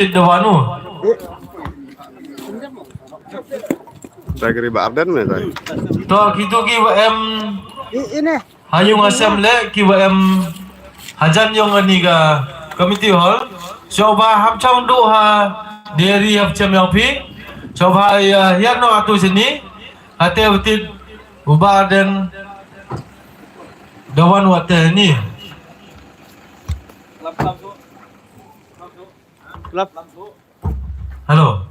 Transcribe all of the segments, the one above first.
Dawanu. Dari Arden mana? To gitu ki em Ini. hayung asam le ki em hajan yung ani ga committee hall. Coba ham chong du ha deri hab cham yang pi. Coba ya no atu sini. Ate utit ubah dan dawan wate ni. Halo.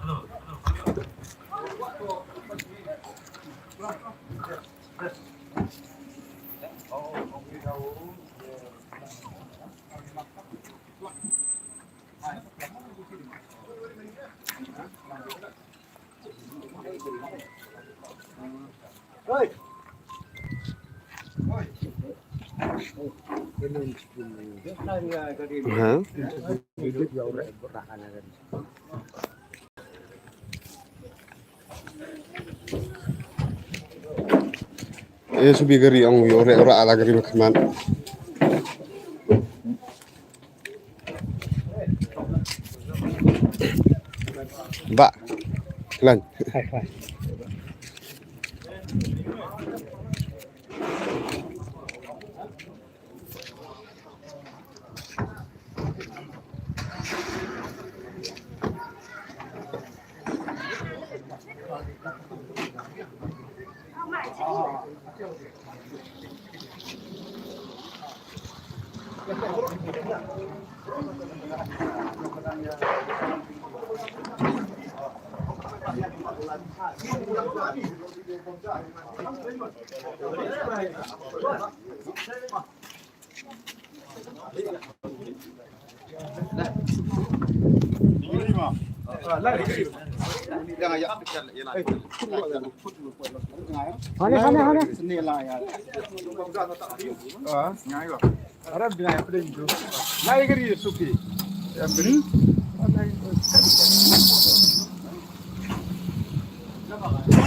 Hah? Subi gari ang yore ora ala gari makman. Ba. Lan. Ini.